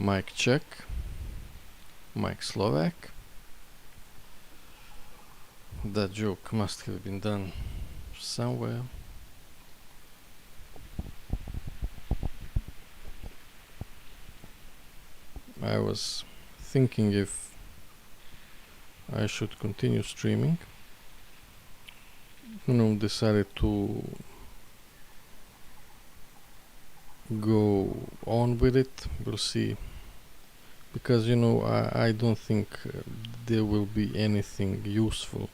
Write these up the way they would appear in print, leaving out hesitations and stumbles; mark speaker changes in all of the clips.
Speaker 1: Mic check. Mike Slovak. That joke must have been done somewhere. I was thinking if I should continue streaming. Decided to go on with it. We'll see. Because, I don't think there will be anything useful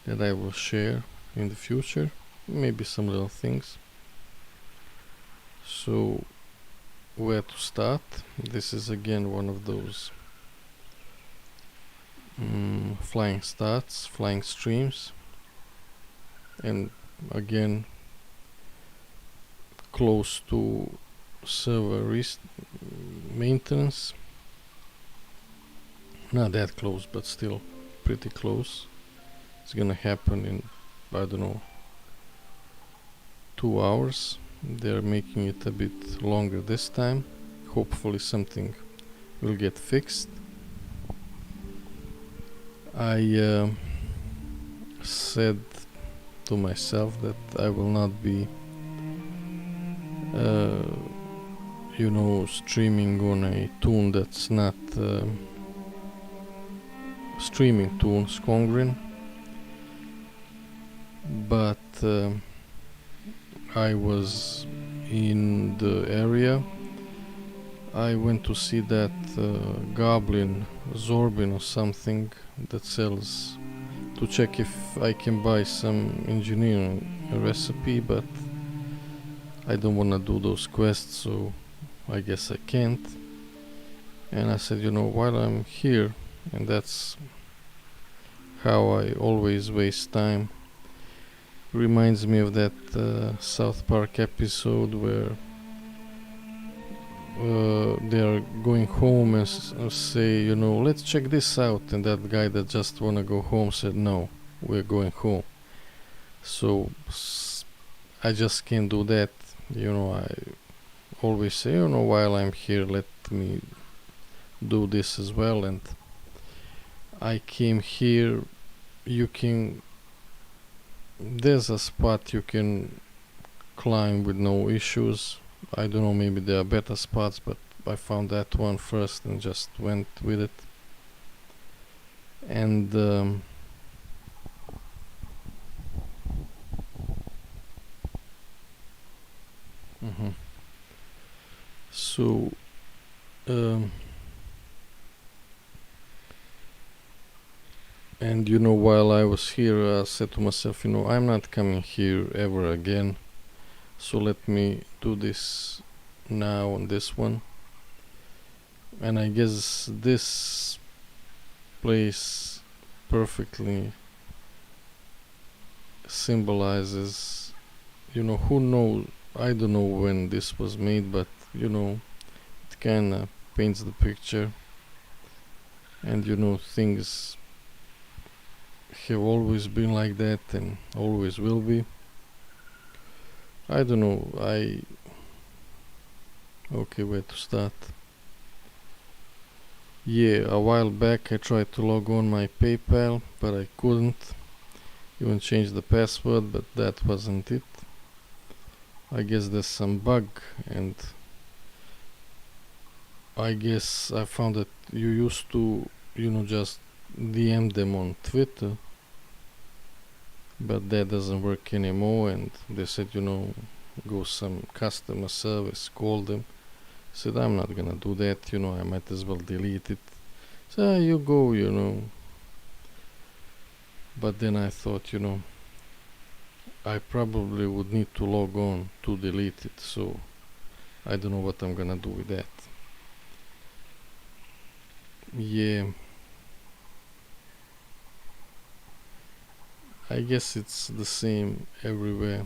Speaker 1: that I will share in the future. Maybe some little things. So, where to start? This is again one of those flying starts, flying streams. And again, close to server maintenance. Not that close, but still pretty close. It's gonna happen in, I don't know, 2 hours. They're making it a bit longer this time. Hopefully something will get fixed. I said to myself that I will not be streaming on a tune that's not streaming tune, Skongrin, but I was in the area. I went to see that goblin Zorbin or something that sells, to check if I can buy some engineering recipe, but I don't wanna do those quests, so I guess I can't. And I said, while I'm here, and that's how I always waste time. Reminds me of that South Park episode where they're going home and say, let's check this out, and that guy that just wanna go home said, no, we're going home. So I just can't do that. I always say, while I'm here, let me do this as well. And I came here. There's a spot you can climb with no issues. I don't know, maybe there are better spots, but I found that one first and just went with it. And so and while I was here, I said to myself, I'm not coming here ever again, so let me do this now on this one. And I guess this place perfectly symbolizes, who knows, I don't know when this was made, but it kinda paints the picture. And things have always been like that and always will be. I don't know, okay, where to start? Yeah, a while back I tried to log on my PayPal, but I couldn't even change the password, but that wasn't it. I guess there's some bug, and I guess I found that you used to, just DM them on Twitter, but that doesn't work anymore. And they said, go some customer service, call them. I said, I'm not gonna do that, I might as well delete it. So you go, But then I thought, I probably would need to log on to delete it, so I don't know what I'm gonna do with that. Yeah, I guess it's the same everywhere.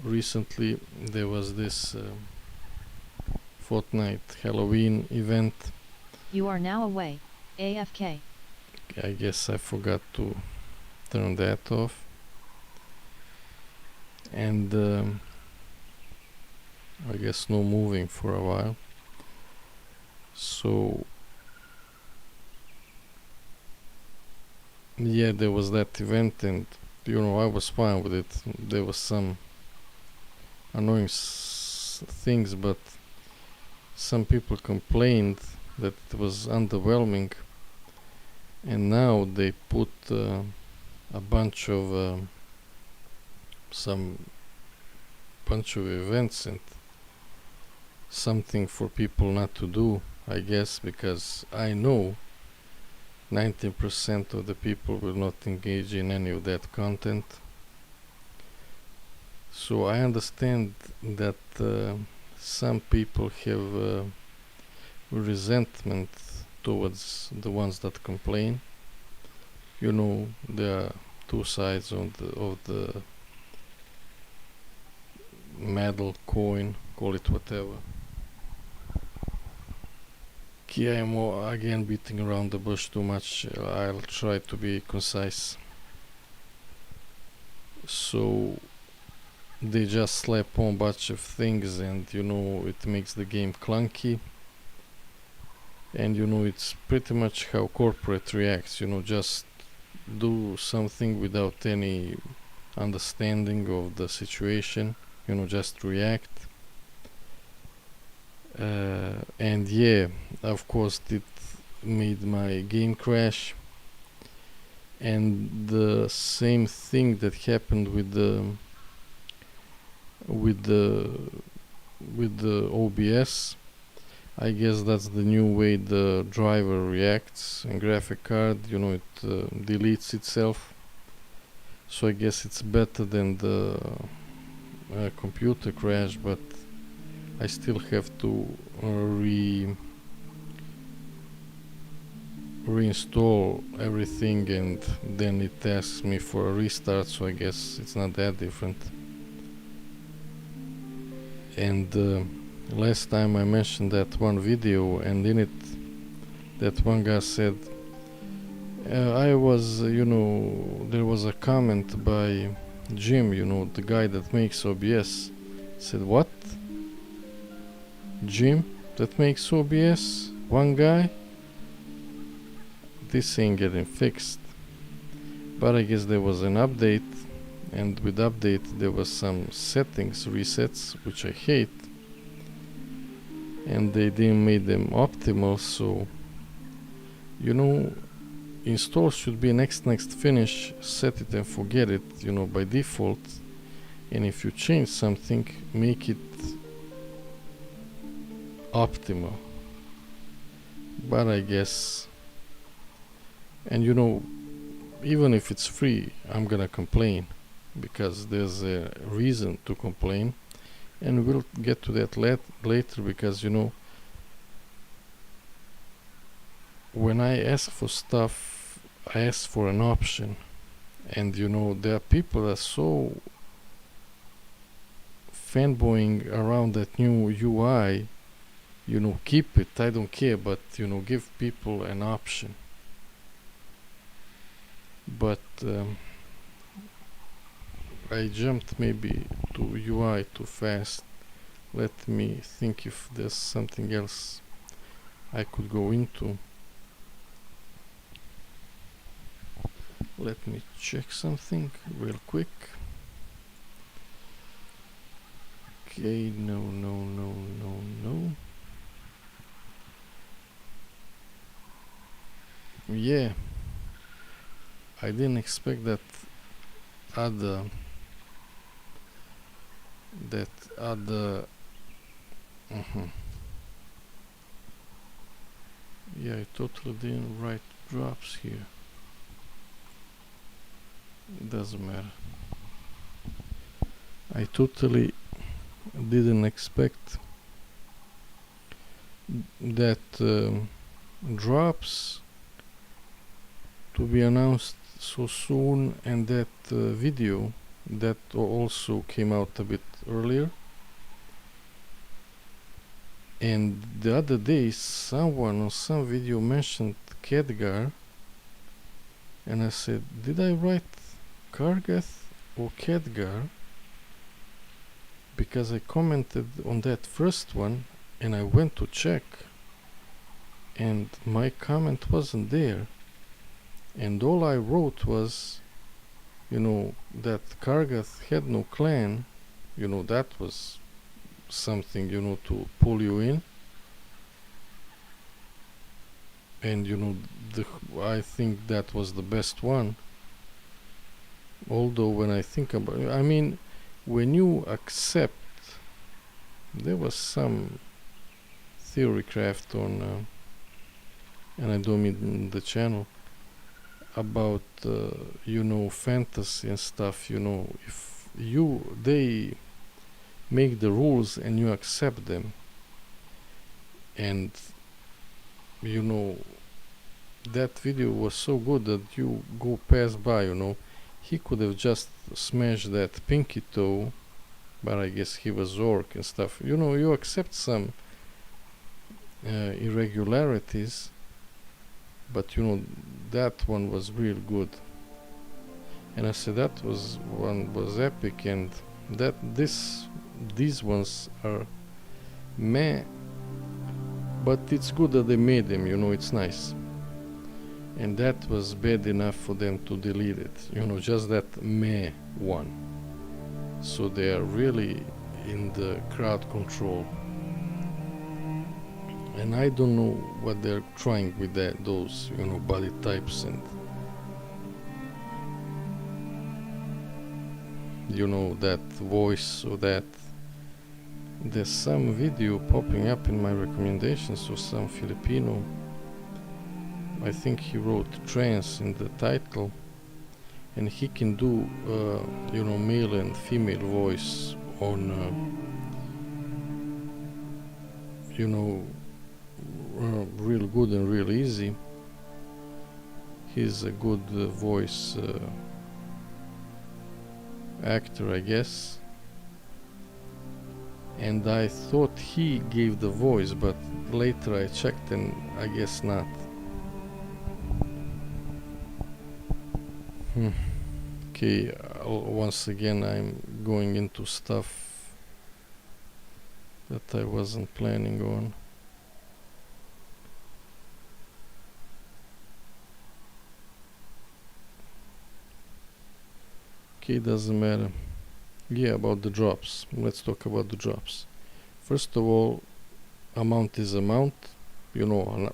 Speaker 1: Recently there was this Fortnite Halloween event.
Speaker 2: You are now away, AFK.
Speaker 1: I guess I forgot to turn that off. And I guess no moving for a while. So yeah, there was that event, and I was fine with it. There was some annoying things, but some people complained that it was underwhelming, and now they put a bunch of some bunch of events and something for people not to do, I guess, because I know 90% of the people will not engage in any of that content. So I understand that some people have resentment towards the ones that complain. There are two sides of the medal, coin, call it whatever. Okay, I'm again beating around the bush too much. I'll try to be concise. So they just slap on a bunch of things, and it makes the game clunky. And it's pretty much how corporate reacts. Just do something without any understanding of the situation. Just react. And yeah, of course it made my game crash. And the same thing that happened with the OBS. I guess that's the new way the driver reacts and graphic card. It deletes itself. So I guess it's better than the computer crash, but I still have to reinstall everything, and then it asks me for a restart, so I guess it's not that different. And last time I mentioned that one video, and in it that one guy said there was a comment by Jim, the guy that makes OBS, said, "What? Jim that makes OBS? One guy? This ain't getting fixed." But I guess there was an update, and with update there was some settings resets, which I hate, and they didn't make them optimal. So install should be next finish, set it and forget it, by default. And if you change something, make it optimal. But I guess, and even if it's free, I'm gonna complain, because there's a reason to complain, and we'll get to that later, because when I ask for stuff, I ask for an option, and there are people that are so fanboying around that new UI. Keep it, I don't care, but give people an option. But I jumped maybe to UI too fast. Let me think if there's something else I could go into. Let me check something real quick. Okay, no. Yeah, I didn't expect that other yeah, I totally didn't write drops here. It doesn't matter. I totally didn't expect that drops to be announced so soon, and that video that also came out a bit earlier. And the other day someone on some video mentioned Khadgar, and I said, did I write Kargath or Khadgar? Because I commented on that first one and I went to check, and my comment wasn't there, and all I wrote was, that Kargath had no clan. That was something, to pull you in. And I think that was the best one. Although when I think about it, I mean, when you accept, there was some theory craft on, and I don't mean the channel, about fantasy and stuff. If they make the rules and you accept them, and that video was so good that you go pass by. He could have just smashed that pinky toe, but I guess he was orc and stuff. You accept some irregularities, but that one was real good. And I said that one was epic, and these ones are meh, but it's good that they made them. It's nice. And that was bad enough for them to delete it. Just that meh one. So they are really in the crowd control. And I don't know what they're trying with those body types and that voice, or that. There's some video popping up in my recommendations of some Filipino. I think he wrote trans in the title, and he can do male and female voice on real good and real easy. He's a good voice actor, I guess, and I thought he gave the voice, but later I checked and I guess not. Okay, once again I'm going into stuff that I wasn't planning on. Okay, doesn't matter. Yeah, about the drops. Let's talk about the drops. First of all, a mount is a mount. A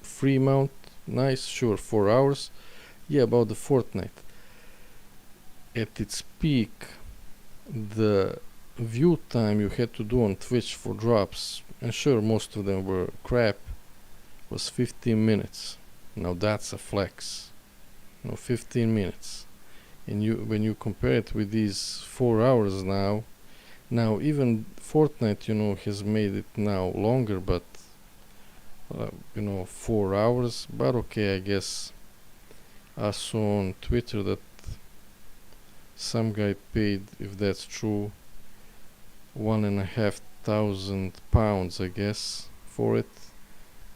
Speaker 1: free mount, nice, sure, 4 hours. Yeah, about the Fortnite. At its peak, the view time you had to do on Twitch for drops, and sure, most of them were crap, was 15 minutes. Now that's a flex. 15 minutes. And when you compare it with these 4 hours now even Fortnite, has made it now longer, but 4 hours. But okay, I guess I saw on Twitter that some guy paid, if that's true, £1,500, I guess, for it.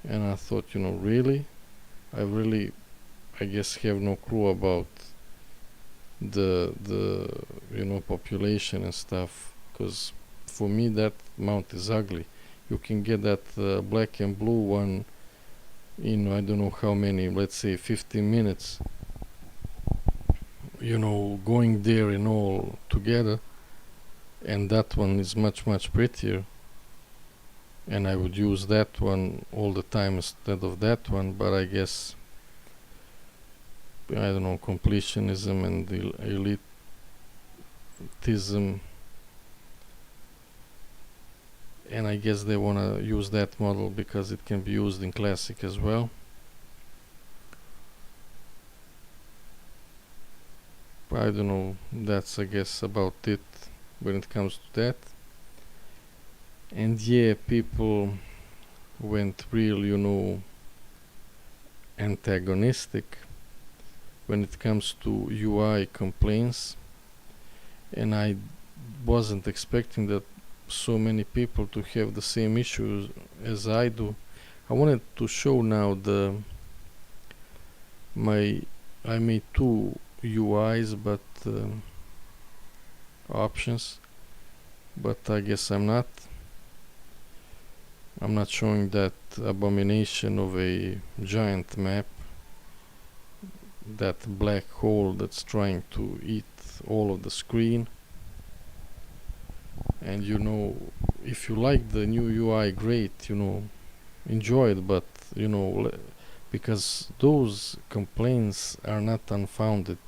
Speaker 1: And I thought, really? I guess have no clue about the population and stuff, because for me that mount is ugly. You can get that black and blue one in I don't know how many, let's say 15 minutes, going there and all together, and that one is much prettier, and I would use that one all the time instead of that one. But I guess, I don't know, completionism and elitism, and I guess they want to use that model because it can be used in classic as well. I don't know, that's I guess about it when it comes to that. And yeah, people went real, antagonistic when it comes to UI complaints, and I wasn't expecting that so many people to have the same issues as I do. I wanted to show now I made two UIs, but options, but I guess I'm not. I'm not showing that abomination of a giant map, that black hole that's trying to eat all of the screen. And if you like the new UI, great, enjoy it, but because those complaints are not unfounded.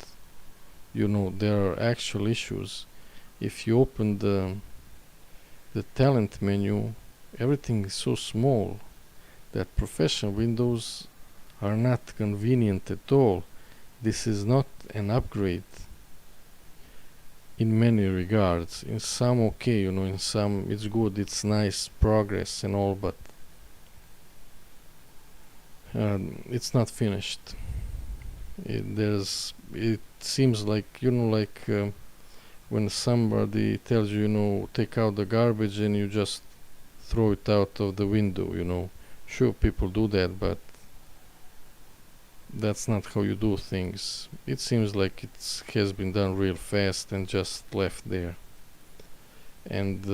Speaker 1: There are actual issues. If you open the talent menu, everything is so small that professional windows are not convenient at all. This is not an upgrade in many regards. In some, okay, in some it's good, it's nice progress and all, but it's not finished. It seems like, when somebody tells you, take out the garbage, and you just throw it out of the window. Sure, people do that, but that's not how you do things. It seems like it has been done real fast and just left there. And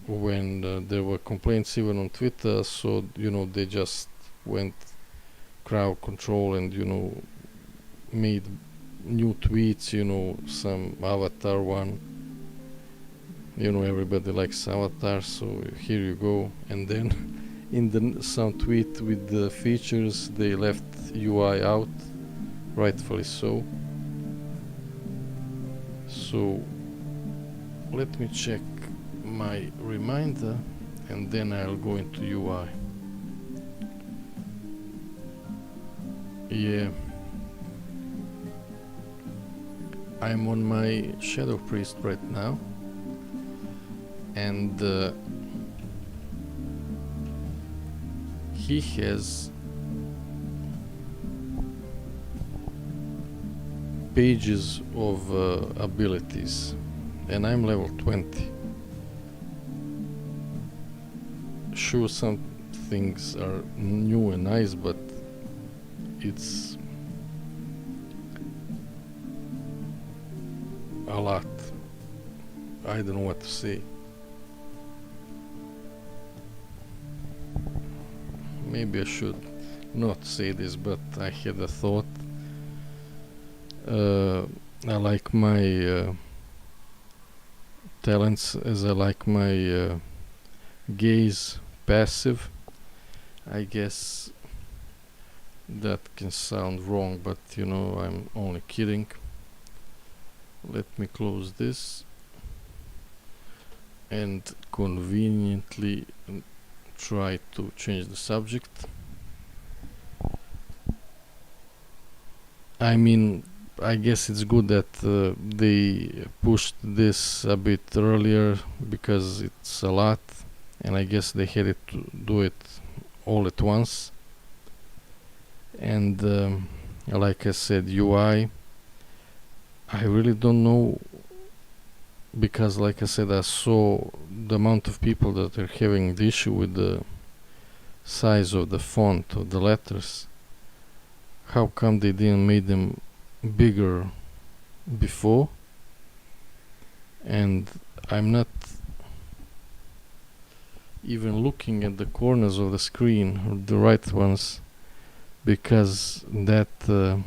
Speaker 1: when there were complaints even on Twitter, so they just went crowd control and made new tweets, some avatar one. Everybody likes avatars, so here you go. And then in some tweet with the features, they left UI out, rightfully so. So let me check my reminder and then I'll go into UI. Yeah, I'm on my Shadow Priest right now, and he has pages of abilities, and I'm level 20. Sure, some things are new and nice, but it's a lot. I don't know what to say. Maybe I should not say this, but I had a thought. I like my talents as I like my gaze passive. I guess that can sound wrong, but I'm only kidding. Let me close this and conveniently try to change the subject. I mean, I guess it's good that they pushed this a bit earlier because it's a lot, and I guess they had it to do it all at once. And like I said, UI, I really don't know, because like I said, I saw the amount of people that are having the issue with the size of the font of the letters. How come they didn't make them bigger before? And I'm not even looking at the corners of the screen, or the right ones, because that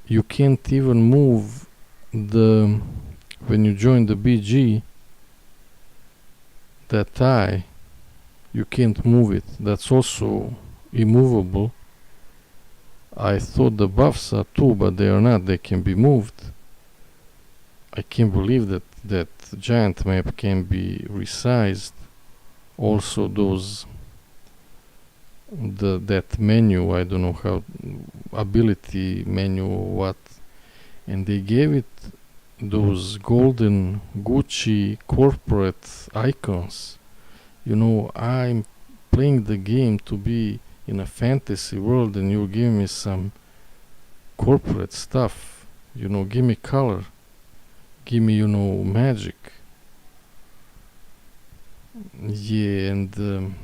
Speaker 1: you can't even move the when you join the BG, that eye, you can't move it. That's also immovable. I thought the buffs are too, but they are not. They can be moved. I can't believe that giant map can be resized. Also that menu, I don't know how, ability menu or what, and they gave it those golden Gucci corporate icons. I'm playing the game to be in a fantasy world, and you give me some corporate stuff. Give me color, give me magic. Yeah, and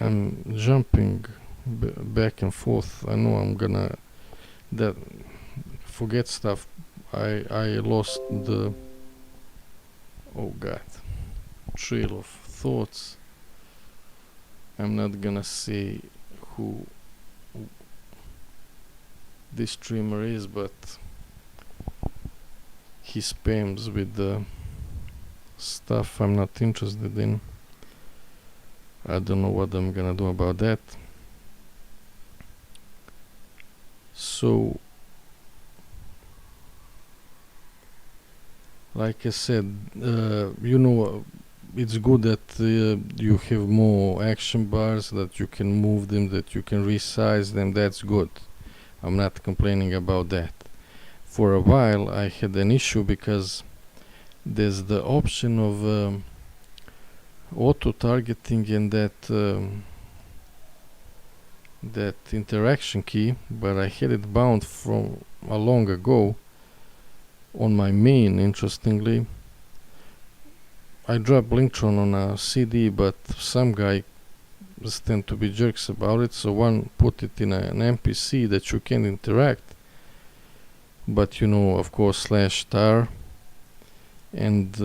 Speaker 1: I'm jumping back and forth. I know I'm gonna forget stuff. I lost Oh god. Trail of thoughts. I'm not gonna say who this streamer is, but he spams with the stuff I'm not interested in. I don't know what I'm gonna do about that. So, like I said, it's good that you have more action bars, that you can move them, that you can resize them. That's good. I'm not complaining about that. For a while I had an issue because there's the option of auto targeting and that interaction key, but I had it bound from a long ago on my main. Interestingly, I dropped Linktron on a CD, but some guy tend to be jerks about it, so one put it in an NPC that you can interact, but of course /star, and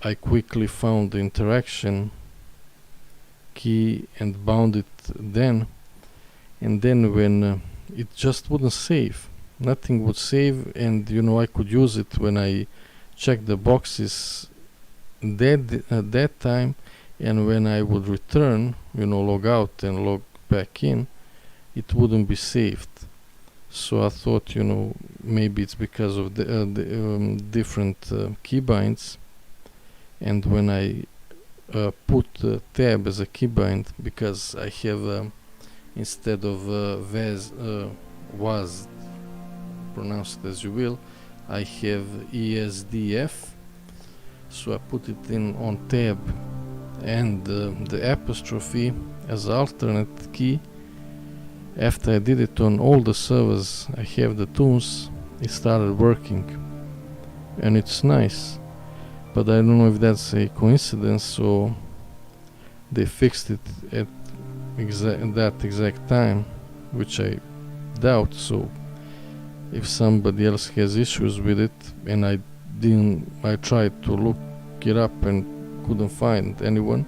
Speaker 1: I quickly found the interaction key and bound it then, and then when it just wouldn't save, nothing would save, and I could use it when I checked the boxes at that time, and when I would return, log out and log back in, it wouldn't be saved. So I thought, maybe it's because of the different keybinds, and when I put tab as a keybind, because I have instead of was pronounced as you will, I have ESDF, so I put it in on tab and the apostrophe as alternate key. After I did it on all the servers I have the tunes, it started working, and it's nice. But I don't know if that's a coincidence or they fixed it at that exact time, which I doubt. So if somebody else has issues with it, and I tried to look it up and couldn't find anyone,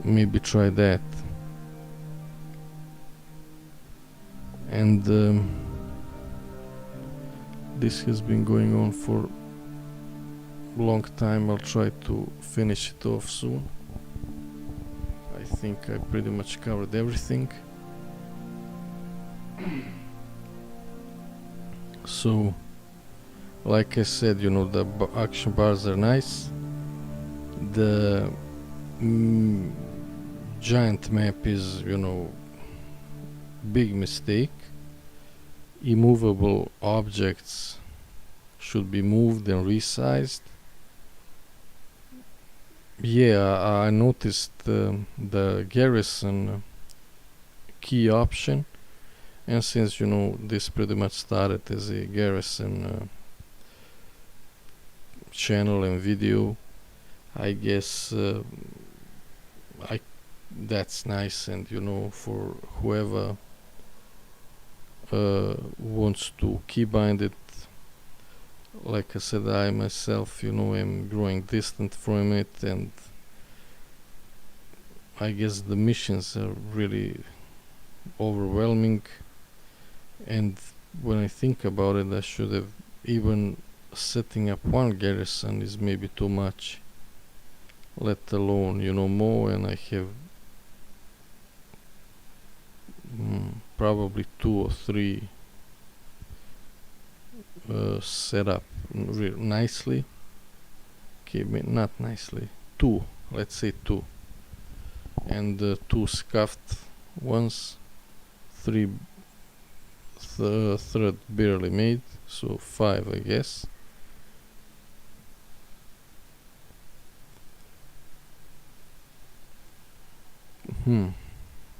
Speaker 1: maybe try that. And this has been going on for a long time. I'll try to finish it off soon. I think I pretty much covered everything. So, like I said, the action bars are nice. The giant map is, big mistake. Immovable objects should be moved and resized. Yeah, I noticed the garrison key option, and since this pretty much started as a garrison channel and video, I guess that's nice, and for whoever wants to keybind it, like I said, I myself am growing distant from it, and I guess the missions are really overwhelming, and when I think about it, I should have even setting up one garrison is maybe too much, let alone more, and I have probably 2 or 3 set up nicely. Okay, not nicely, 2, let's say 2, and 2 scuffed ones, 3 third barely made, so 5 I guess.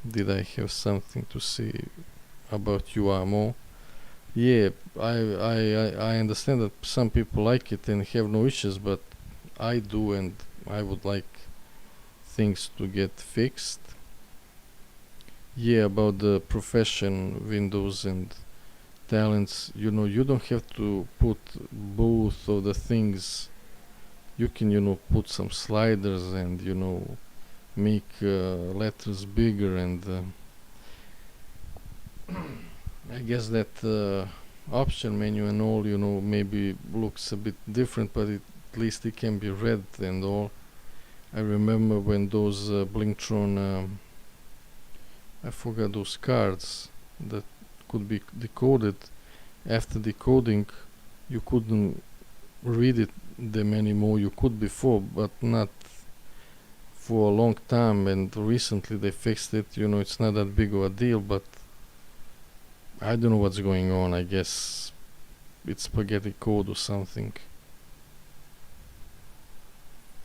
Speaker 1: Did I have something to say about UAMO? Yeah, I understand that some people like it and have no issues, but I do, and I would like things to get fixed. Yeah, about the profession windows and talents, you don't have to put both of the things you can, put some sliders and, make letters bigger, and I guess that option menu and all, maybe looks a bit different, but at least it can be read and all. I remember when those Blinktron, I forgot those cards that could be decoded. After decoding, you couldn't read them anymore. You could before, but not for a long time, and recently they fixed it. It's not that big of a deal, but I don't know what's going on. I guess it's spaghetti code or something.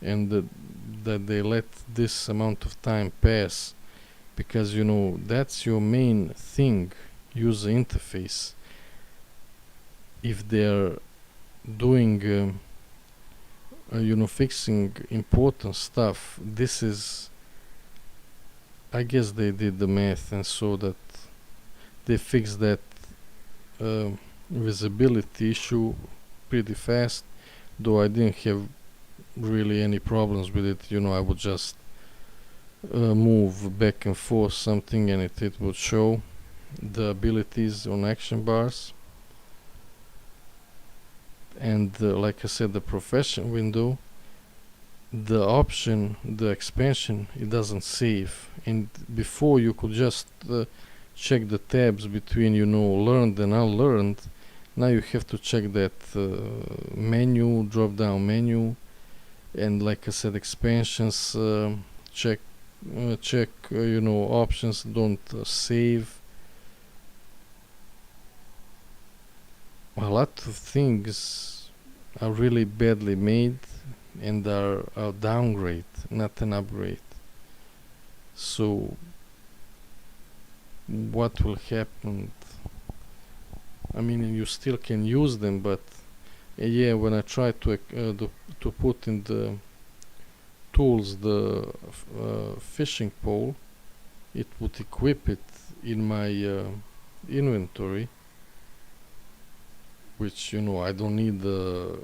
Speaker 1: And that they let this amount of time pass, because that's your main thing, user interface. If they're doing fixing important stuff, this is, I guess they did the math and saw that they fixed that visibility issue pretty fast. Though I didn't have really any problems with it. I would just move back and forth something, and it would show the abilities on action bars. And like I said, the profession window, the option, the expansion, it doesn't save. And before you could just check the tabs between learned and unlearned. Now you have to check that menu, drop down menu, and like I said, expansions, check options, don't save. A lot of things are really badly made and are a downgrade, not an upgrade. So what will happen? I mean, you still can use them, but when I try to put in the tools the fishing pole, it would equip it in my inventory, which I don't need the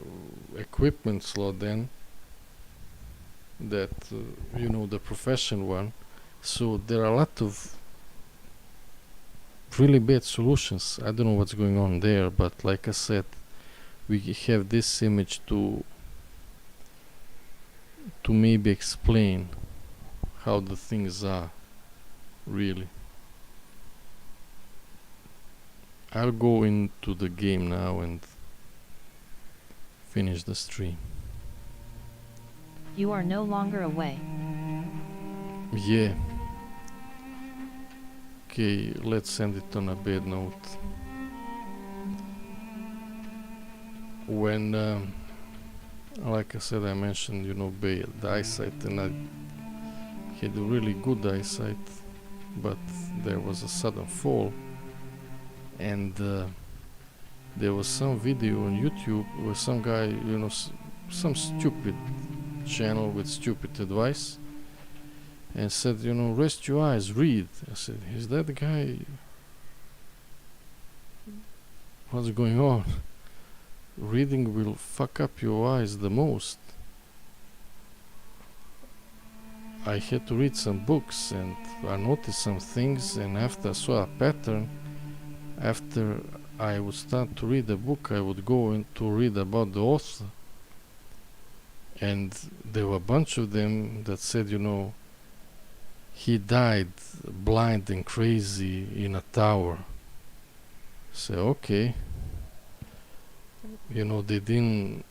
Speaker 1: equipment slot then, that the profession one. So there are a lot of really bad solutions. I don't know what's going on there, but like I said, we have this image to maybe explain how the things are really. I'll go into the game now and finish the stream.
Speaker 2: You are no longer away.
Speaker 1: Yeah. Okay, let's end it on a bad note. When, like I said, I mentioned, the eyesight, and I had a really good eyesight, but there was a sudden fall, and there was some video on YouTube where some guy, some stupid channel with stupid advice, and said, rest your eyes, read. I said, is that the guy? What's going on? Reading will fuck up your eyes the most. I had to read some books, and I noticed some things, and after I saw a pattern, after I would start to read a book, I would go in to read about the author, and there were a bunch of them that said, he died blind and crazy in a tower. So okay, they didn't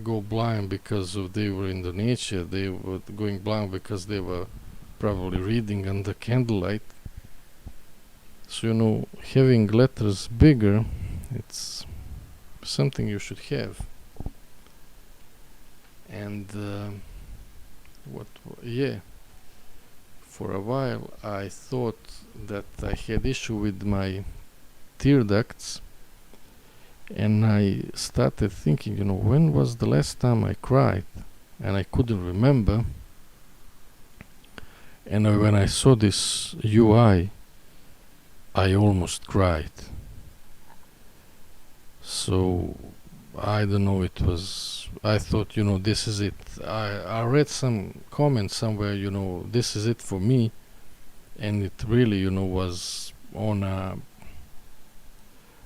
Speaker 1: go blind because they were in the nature. They were going blind because they were probably reading under candlelight. So having letters bigger, it's something you should have. And for a while I thought that I had issue with my tear ducts, and I started thinking, when was the last time I cried? And I couldn't remember. And when I saw this UI, I almost cried. So I don't know, it was, I thought, this is it. I read some comment somewhere, this is it for me, and it really, was on a,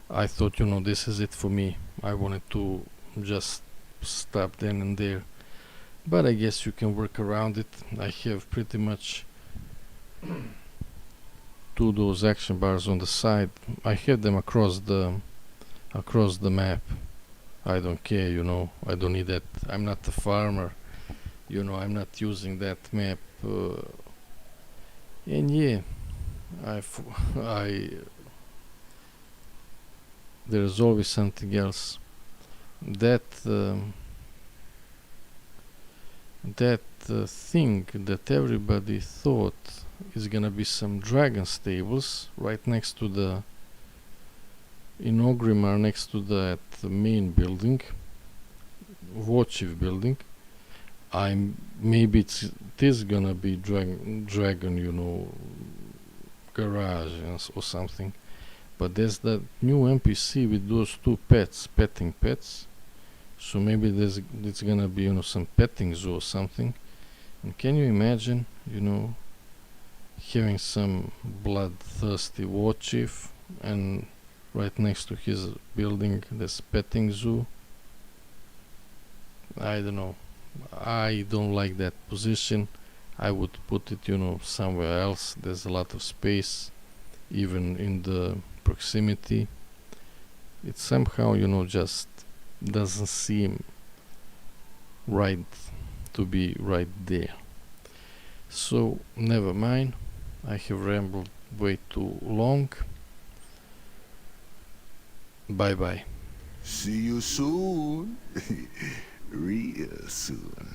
Speaker 1: I thought, this is it for me. I wanted to just stop then and there. But I guess you can work around it. I have pretty much two those action bars on the side. I have them across the map. I don't care, I don't need that. I'm not a farmer, I'm not using that map. And yeah, I there's always something else. That thing that everybody thought is gonna be some dragon stables right next to the in Ogrimmar, next to that main building, war chief building. Maybe it is gonna be dragon, garage or something. But there's that new NPC with those two petting pets. So maybe it's gonna be, some petting zoo or something. And can you imagine, having some bloodthirsty war chief, and right next to his building there's petting zoo? I don't know. I don't like that position. I would put it, somewhere else. There's a lot of space, even in the proximity. It somehow, just doesn't seem right to be right there. So, never mind. I have rambled way too long. Bye bye.
Speaker 3: See you soon. Real soon.